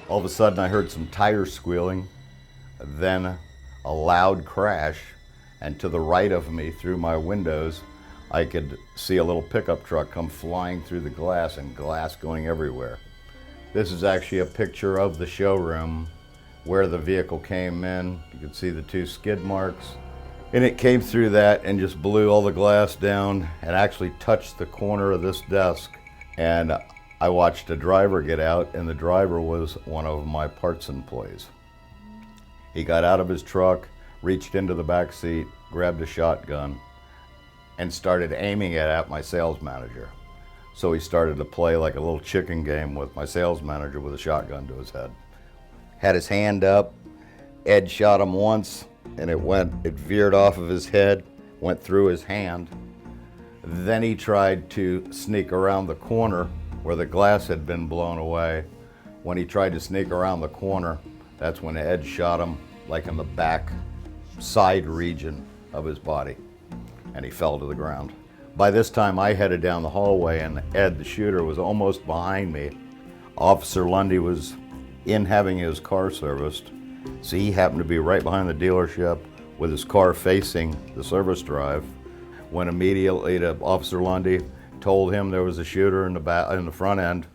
All of a sudden I heard some tires squealing, then a loud crash, and to the right of me through my windows I could see a little pickup truck come flying through the glass and glass going everywhere. This is actually a picture of the showroom where the vehicle came in. You can see the 2 skid marks. And it came through that and just blew all the glass down and actually touched the corner of this desk. And I watched a driver get out, and the driver was one of my parts employees. He got out of his truck, reached into the back seat, grabbed a shotgun, and started aiming it at my sales manager. So he started to play like a little chicken game with my sales manager with a shotgun to his head. Had his hand up, Ed shot him once, and it veered off of his head, went through his hand. Then he tried to sneak around the corner where the glass had been blown away. When he tried to sneak around the corner, that's when Ed shot him like in the back side region of his body, and he fell to the ground. By this time I headed down the hallway, and Ed, the shooter, was almost behind me. Officer Lundy was in having his car serviced, so he happened to be right behind the dealership with his car facing the service drive. Went immediately to Officer Lundy, told him there was a shooter in the front end.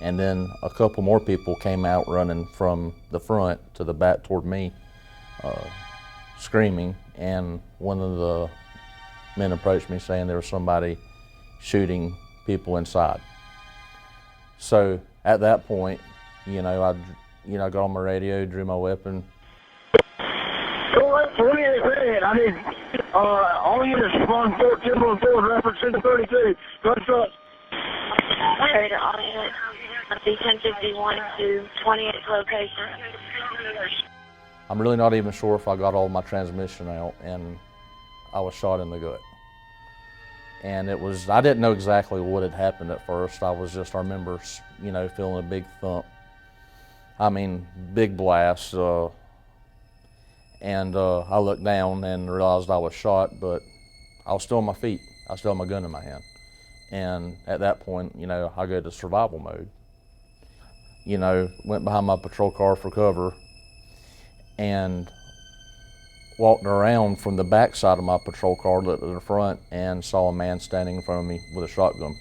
And then a couple more people came out running from the front to the back toward me, screaming, and one of the men approached me saying there was somebody shooting people inside. So at that point, I got on my radio, drew my weapon. I need all units respond 1014, reference 1032, gunshot. Okay, to all units, B1051 to 28th location. I'm really not even sure if I got all my transmission out, and I was shot in the gut. And I didn't know exactly what had happened at first. I remember, feeling a big thump. I mean, big blast. And I looked down and realized I was shot, but I was still on my feet. I still had my gun in my hand. And at that point, I go to survival mode. Went behind my patrol car for cover and walked around from the back side of my patrol car, looked at the front, and saw a man standing in front of me with a shotgun,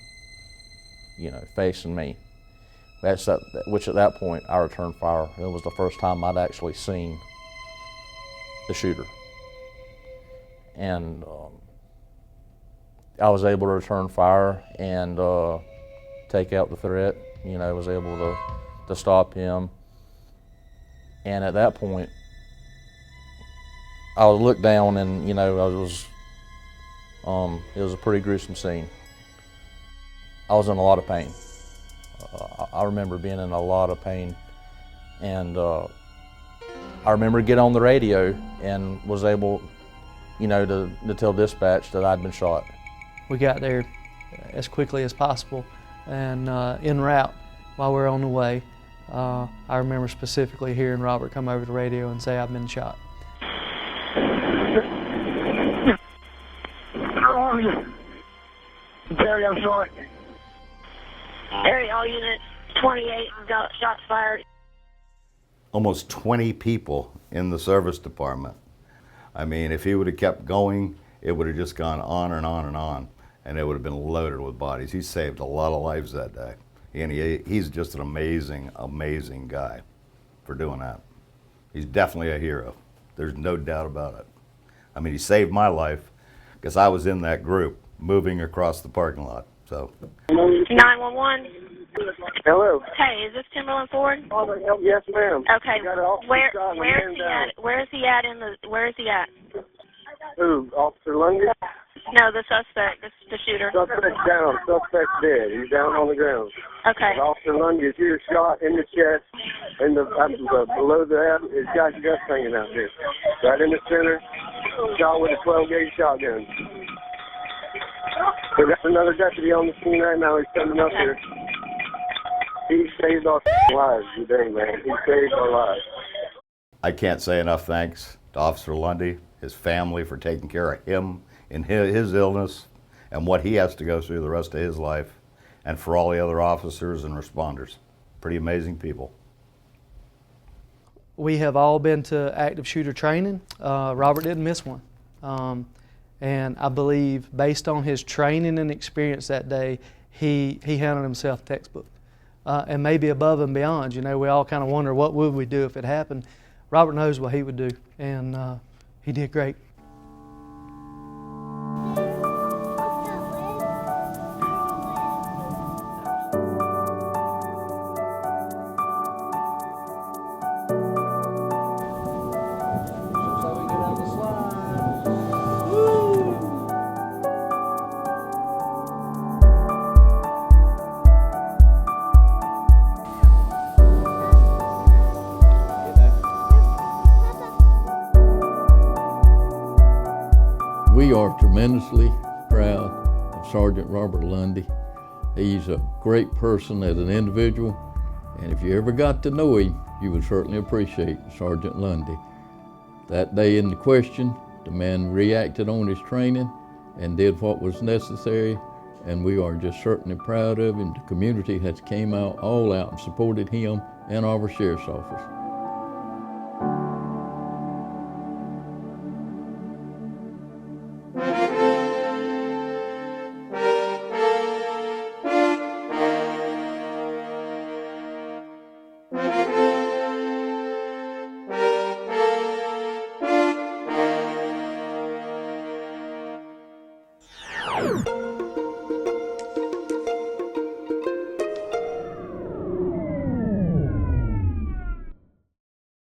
facing me. Which at that point, I returned fire. It was the first time I'd actually seen the shooter. And I was able to return fire and take out the threat. Was able to stop him. And at that point, I would look down and, it was a pretty gruesome scene. I was in a lot of pain. I remember being in a lot of pain. And I remember getting on the radio and was able, to tell dispatch that I'd been shot. We got there as quickly as possible, and en route, while we were on the way, I remember specifically hearing Robert come over the radio and say, "I've been shot." Barry, I'm sorry. Area all units, 28 got shots fired. Almost 20 people in the service department. I mean, if he would have kept going, it would have just gone on and on and on, and it would have been loaded with bodies. He saved a lot of lives that day. And he's just an amazing, amazing guy for doing that. He's definitely a hero. There's no doubt about it. I mean, he saved my life because I was in that group moving across the parking lot. So. 911. Hello. Hey, is this Timberland Ford? Yes, ma'am. Okay. Where is he at? Where is he at? Where is he at? Who? Officer Lundy? No, the suspect, the shooter. Suspect's down. Suspect's dead. He's down on the ground. Okay. Officer Lundy is here, shot in the chest, and below the head, he's got guts hanging out there. Right in the center, shot with a 12-gauge shotgun. We got another deputy on the scene right now. He's coming up here. He saved our lives today, man. He saved our lives. I can't say enough thanks to Officer Lundy, his family for taking care of him in his illness and what he has to go through the rest of his life, and for all the other officers and responders. Pretty amazing people. We have all been to active shooter training. Robert didn't miss one. And I believe based on his training and experience that day, he handled himself textbook. And maybe above and beyond. You know, we all kind of wonder what would we do if it happened. Robert knows what he would do, and he did great. We are tremendously proud of Sergeant Robert Lundy. He's a great person as an individual, and if you ever got to know him, you would certainly appreciate Sergeant Lundy. That day in the question, the man reacted on his training and did what was necessary, and we are just certainly proud of him. The community has came out all out and supported him and our sheriff's office.